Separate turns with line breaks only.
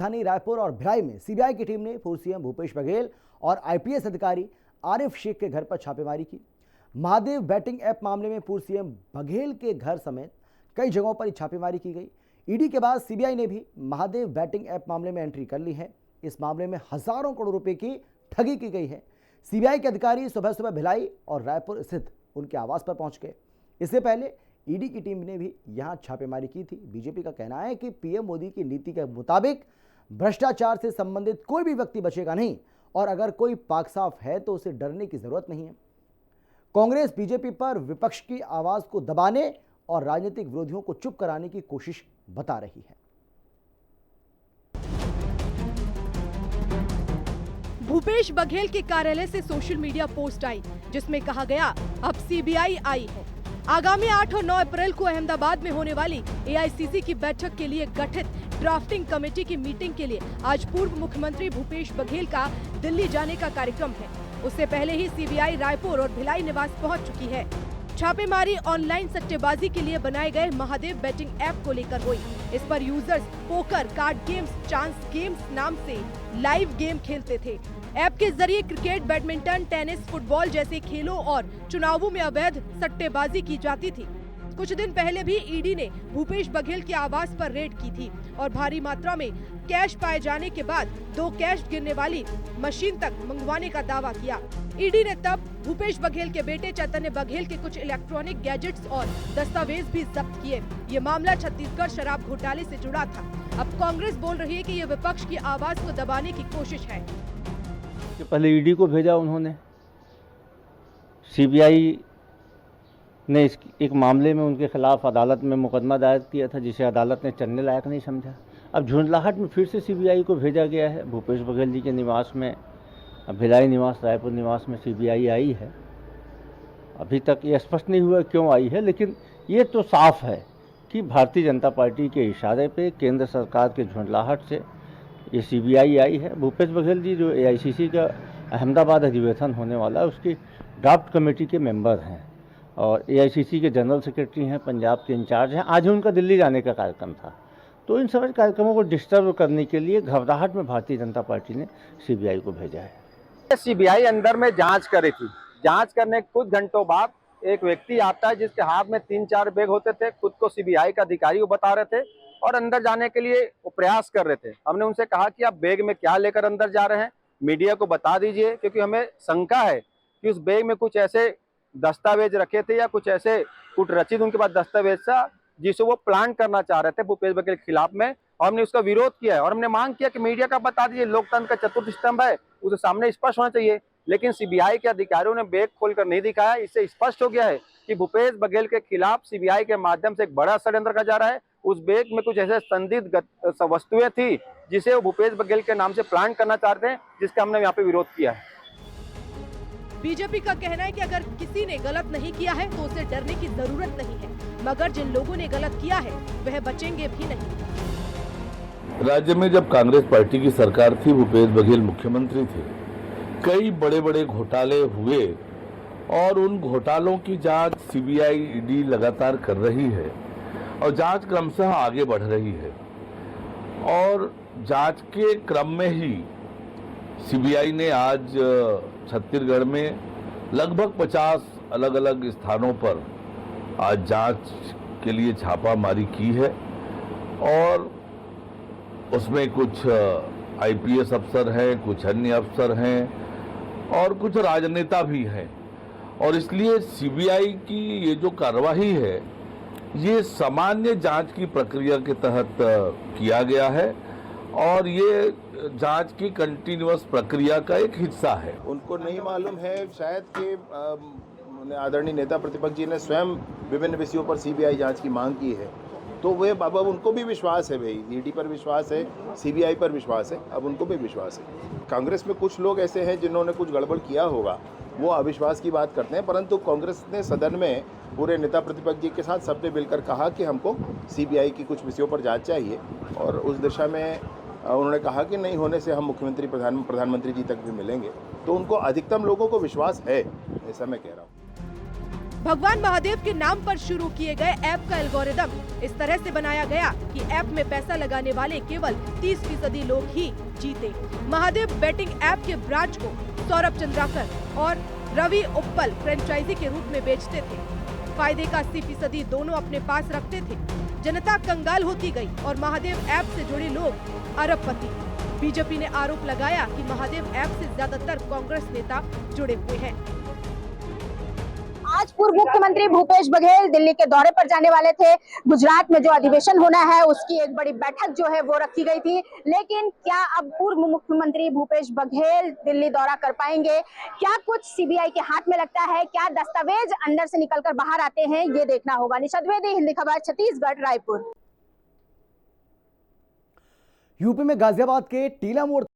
राजधानी रायपुर और भिलाई में सीबीआई की टीम ने पूर्व सीएम भूपेश बघेल और आईपीएस अधिकारी आरिफ शेख के घर पर छापेमारी की। महादेव बैटिंग ऐप मामले में पूर्व सीएम बघेल के घर समेत कई जगहों पर छापेमारी की गई। ईडी के बाद सीबीआई ने भी महादेव बैटिंग ऐप मामले में एंट्री कर ली है। इस मामले में हजारों करोड़ रुपए की ठगी की गई है। सीबीआई के अधिकारी सुबह सुबह भिलाई और रायपुर स्थित उनके आवास पर पहुंच गए। इससे पहले ईडी की टीम ने भी यहां छापेमारी की थी। बीजेपी का कहना है कि पीएम मोदी की नीति के मुताबिक भ्रष्टाचार से संबंधित कोई भी व्यक्ति बचेगा नहीं और अगर कोई पाक साफ है तो उसे डरने की जरूरत नहीं है। कांग्रेस बीजेपी पर विपक्ष की आवाज को दबाने और राजनीतिक विरोधियों को चुप कराने की कोशिश बता रही है।
भूपेश बघेल के कार्यालय से सोशल मीडिया पोस्ट आई जिसमें कहा गया अब सीबीआई आई है। आगामी 8 और 9 अप्रैल को अहमदाबाद में होने वाली एआईसीसी की बैठक के लिए गठित ड्राफ्टिंग कमेटी की मीटिंग के लिए आज पूर्व मुख्यमंत्री भूपेश बघेल का दिल्ली जाने का कार्यक्रम है। उससे पहले ही सीबीआई रायपुर और भिलाई निवास पहुंच चुकी है। छापेमारी ऑनलाइन सट्टेबाजी के लिए बनाए गए महादेव बैटिंग ऐप को लेकर हुई। इस पर users poker, card games, chance games नाम से लाइव गेम खेलते थे। ऐप के जरिए क्रिकेट, बैडमिंटन, टेनिस, फुटबॉल जैसे खेलों और चुनावों में अवैध सट्टेबाजी की जाती थी। कुछ दिन पहले भी ईडी ने भूपेश बघेल के आवास पर रेड की थी और भारी मात्रा में कैश पाए जाने के बाद 2 कैश गिनने वाली मशीन तक मंगवाने का दावा किया। ईडी ने तब भूपेश बघेल के बेटे चैतन्य बघेल के कुछ इलेक्ट्रॉनिक गैजेट्स और दस्तावेज भी जब्त किए। ये मामला छत्तीसगढ़ शराब घोटाले से जुड़ा था। अब कांग्रेस बोल रही है कि ये विपक्ष की आवाज को दबाने की कोशिश है।
पहले ईडी को भेजा उन्होंने, सीबीआई ने एक मामले में उनके खिलाफ अदालत में मुकदमा दायर किया था जिसे अदालत ने चलने लायक नहीं समझा। अब झुंझलाहट में फिर से सीबीआई को भेजा गया है। भूपेश बघेल जी के निवास में, भिलाई निवास, रायपुर निवास में सीबीआई आई है। अभी तक ये स्पष्ट नहीं हुआ क्यों आई है, लेकिन ये तो साफ है कि भारतीय जनता पार्टी के इशारे पे केंद्र सरकार के झुंझलाहट से ये सीबीआई आई है। भूपेश बघेल जी जो एआईसीसी का अहमदाबाद अधिवेशन होने वाला है उसकी ड्राफ्ट कमेटी के मेंबर हैं और एआईसीसी के जनरल सेक्रेटरी हैं, पंजाब के इंचार्ज हैं। आज उनका दिल्ली जाने का कार्यक्रम था, तो इन सभी कार्यक्रमों को डिस्टर्ब करने के लिए घबराहट में भारतीय जनता पार्टी ने सीबीआई को भेजा है।
सीबीआई अंदर में जांच करी थी। जांच करने के कुछ घंटों बाद एक व्यक्ति आता है जिसके हाथ में 3-4 बैग होते थे। खुद को सीबीआई का अधिकारी वो बता रहे थे और अंदर जाने के लिए वो प्रयास कर रहे थे। हमने उनसे कहा कि आप बैग में क्या लेकर अंदर जा रहे हैं, मीडिया को बता दीजिए, क्योंकि हमें शंका है कि उस बैग में कुछ ऐसे दस्तावेज रखे थे या कुछ ऐसे कूटरचित उनके पास दस्तावेज था जिसे वो प्लान करना चाह रहे थे भूपेश बघेल के खिलाफ में। और हमने उसका विरोध किया है और हमने मांग किया कि मीडिया का बता दीजिए, लोकतंत्र का चतुर्थ स्तंभ है, उसे सामने स्पष्ट होना चाहिए। लेकिन सीबीआई के अधिकारियों ने बैग खोलकर नहीं दिखाया। इससे स्पष्ट हो गया है कि भूपेश बघेल के खिलाफ सीबीआई के माध्यम से एक बड़ा षड्यंत्र किया जा रहा है। उस बैग में कुछ ऐसे संदिग्ध वस्तुएं थी जिसे वो भूपेश बघेल के नाम से प्लान करना चाहते हैं, जिसका हमने यहाँ पे विरोध किया है।
बीजेपी का कहना है कि अगर किसी ने गलत नहीं किया है तो उसे डरने की जरूरत नहीं है, मगर जिन लोगों ने गलत किया है वह बचेंगे भी नहीं।
राज्य में जब कांग्रेस पार्टी की सरकार थी, भूपेश बघेल मुख्यमंत्री थे, कई बड़े बड़े घोटाले हुए और उन घोटालों की जांच सीबीआई, ईडी लगातार कर रही है और जांच क्रमशः आगे बढ़ रही है। और जांच के क्रम में ही सीबीआई ने आज छत्तीसगढ़ में लगभग 50 अलग अलग स्थानों पर आज जांच के लिए छापामारी की है और उसमें कुछ आईपीएस अफसर हैं, कुछ अन्य अफसर हैं और कुछ राजनेता भी हैं। और इसलिए सीबीआई की ये जो कार्यवाही है ये सामान्य जांच की प्रक्रिया के तहत किया गया है और ये जांच की कंटिन्यूअस प्रक्रिया का एक हिस्सा है।
उनको नहीं मालूम है शायद कि आदरणीय नेता प्रतिपक्ष जी ने स्वयं विभिन्न विषयों पर सीबीआई जांच की मांग की है, तो वे बाबा उनको भी विश्वास है, भाई ईडी पर विश्वास है, सीबीआई पर विश्वास है, अब उनको भी विश्वास है। कांग्रेस में कुछ लोग ऐसे हैं जिन्होंने कुछ गड़बड़ किया होगा, वो अविश्वास की बात करते हैं, परंतु कांग्रेस ने सदन में पूरे नेता प्रतिपक्ष जी के साथ सबने मिलकर कहा कि हमको सीबीआई की कुछ विषयों पर जांच चाहिए और उस दिशा में उन्होंने कहा कि नहीं होने से हम मुख्यमंत्री प्रधानमंत्री जी तक भी मिलेंगे। तो उनको अधिकतम लोगों को विश्वास है, ऐसा मैं कह रहा हूँ।
भगवान महादेव के नाम पर शुरू किए गए ऐप का एल्गोरिदम इस तरह से बनाया गया कि ऐप में पैसा लगाने वाले केवल 30% लोग ही जीते। महादेव बेटिंग ऐप के ब्रांच को सौरभ चंद्राकर और रवि उप्पल फ्रेंचाइजी के रूप में बेचते थे। फायदे का 80% दोनों अपने पास रखते थे। जनता कंगाल होती गई और महादेव ऐप से जुड़े लोग अरबपति। बीजेपी ने आरोप लगाया कि महादेव ऐप से ज्यादातर कांग्रेस नेता जुड़े हुए हैं।
आज पूर्व मुख्यमंत्री भूपेश बघेल दिल्ली के दौरे पर जाने वाले थे। गुजरात में जो अधिवेशन होना है उसकी एक बड़ी बैठक जो है वो रखी गई थी, लेकिन क्या अब पूर्व मुख्यमंत्री भूपेश बघेल दिल्ली दौरा कर पाएंगे? क्या कुछ सीबीआई के हाथ में लगता है? क्या दस्तावेज अंदर से निकलकर बाहर आते हैं? ये देखना होगा। निशा द्विवेदी, हिंदी खबर, छत्तीसगढ़, रायपुर।
यूपी में गाजियाबाद के टीला मोड़